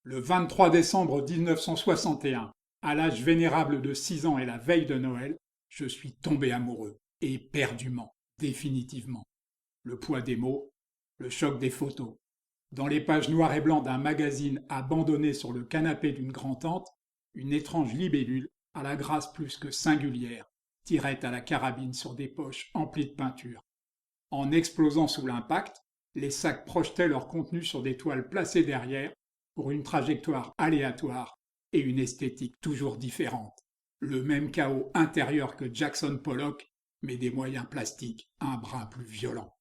Le 23 décembre 1961, à l'âge vénérable de 6 ans et la veille de Noël, je suis tombé amoureux, éperdument, définitivement. Le poids des mots, le choc des photos. Dans les pages noires et blancs d'un magazine abandonné sur le canapé d'une grand-tante, une étrange libellule, à la grâce plus que singulière, tirait à la carabine sur des poches emplies de peinture. En explosant sous l'impact, les sacs projetaient leur contenu sur des toiles placées derrière pour une trajectoire aléatoire et une esthétique toujours différente. Le même chaos intérieur que Jackson Pollock, mais des moyens plastiques un brin plus violents.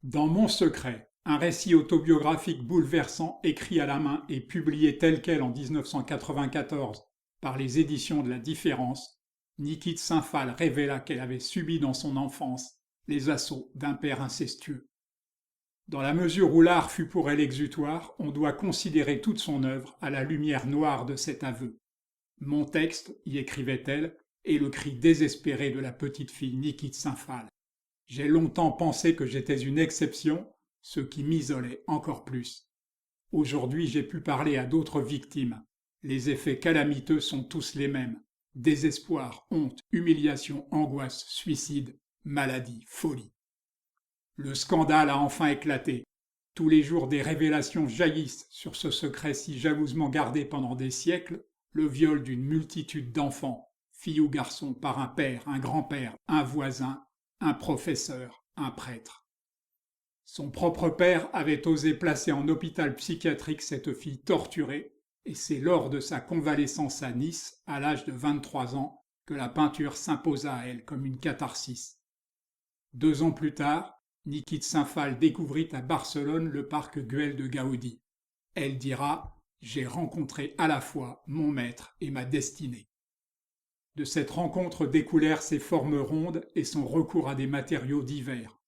Dans Mon secret, un récit autobiographique bouleversant écrit à la main et publié tel quel en 1994 par les éditions de la Différence, Niki de Saint-Phalle révéla qu'elle avait subi dans son enfance les assauts d'un père incestueux. Dans la mesure où l'art fut pour elle exutoire, on doit considérer toute son œuvre à la lumière noire de cet aveu. Mon texte, y écrivait-elle, est le cri désespéré de la petite fille Niki de Saint-Phalle. J'ai longtemps pensé que j'étais une exception, ce qui m'isolait encore plus. Aujourd'hui, j'ai pu parler à d'autres victimes. Les effets calamiteux sont tous les mêmes. Désespoir, honte, humiliation, angoisse, suicide, maladie, folie. Le scandale a enfin éclaté. Tous les jours, des révélations jaillissent sur ce secret si jalousement gardé pendant des siècles, le viol d'une multitude d'enfants, filles ou garçons, par un père, un grand-père, un voisin, un professeur, un prêtre. Son propre père avait osé placer en hôpital psychiatrique cette fille torturée, et c'est lors de sa convalescence à Nice, à l'âge de 23 ans, que la peinture s'imposa à elle comme une catharsis. 2 ans plus tard, Niki de Saint-Phalle découvrit à Barcelone le parc Güell de Gaudi. Elle dira « J'ai rencontré à la fois mon maître et ma destinée ». De cette rencontre découlèrent ses formes rondes et son recours à des matériaux divers.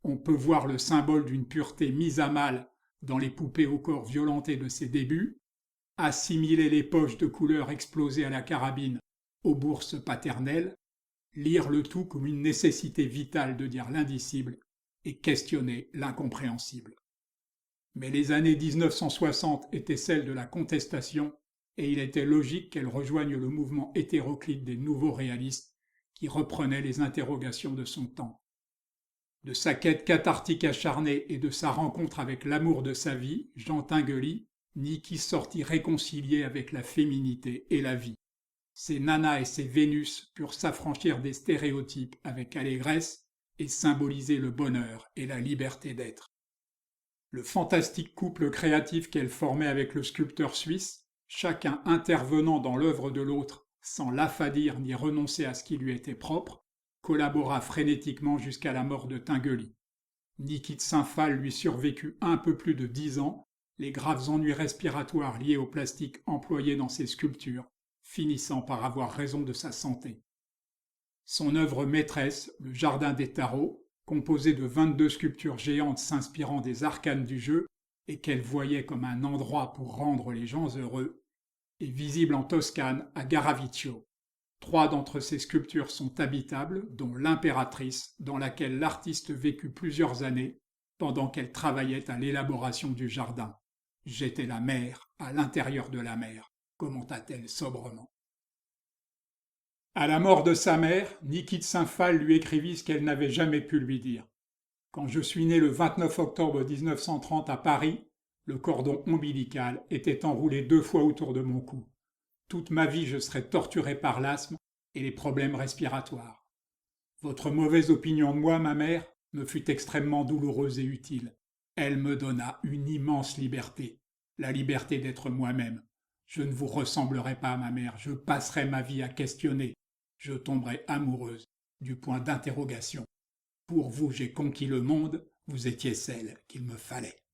On peut voir le symbole d'une pureté mise à mal dans les poupées au corps violenté de ses débuts, assimiler les poches de couleurs explosées à la carabine aux bourses paternelles, lire le tout comme une nécessité vitale de dire l'indicible et questionner l'incompréhensible. Mais les années 1960 étaient celles de la contestation et il était logique qu'elle rejoigne le mouvement hétéroclite des nouveaux réalistes qui reprenaient les interrogations de son temps. De sa quête cathartique acharnée et de sa rencontre avec l'amour de sa vie, Jean Tinguely, Niki sortit réconciliée avec la féminité et la vie. Ses nanas et ses Vénus purent s'affranchir des stéréotypes avec allégresse et symboliser le bonheur et la liberté d'être. Le fantastique couple créatif qu'elle formait avec le sculpteur suisse, chacun intervenant dans l'œuvre de l'autre sans l'affadir ni renoncer à ce qui lui était propre, collabora frénétiquement jusqu'à la mort de Tinguely. Niki de Saint-Phalle lui survécut un peu plus de 10 ans, les graves ennuis respiratoires liés au plastique employé dans ses sculptures, finissant par avoir raison de sa santé. Son œuvre maîtresse, le Jardin des Tarots, composé de 22 sculptures géantes s'inspirant des arcanes du jeu et qu'elle voyait comme un endroit pour rendre les gens heureux, est visible en Toscane, à Garaviccio. 3 d'entre ces sculptures sont habitables, dont l'impératrice, dans laquelle l'artiste vécut plusieurs années pendant qu'elle travaillait à l'élaboration du jardin. J'étais la mer à l'intérieur de la mer, commenta-t-elle sobrement. À la mort de sa mère, Niki de Saint-Phalle lui écrivit ce qu'elle n'avait jamais pu lui dire. Quand je suis né le 29 octobre 1930 à Paris, le cordon ombilical était enroulé 2 fois autour de mon cou. Toute ma vie, je serais torturé par l'asthme et les problèmes respiratoires. Votre mauvaise opinion de moi, ma mère, me fut extrêmement douloureuse et utile. Elle me donna une immense liberté, la liberté d'être moi-même. Je ne vous ressemblerai pas, ma mère, je passerai ma vie à questionner. Je tomberai amoureuse du point d'interrogation. Pour vous, j'ai conquis le monde, vous étiez celle qu'il me fallait.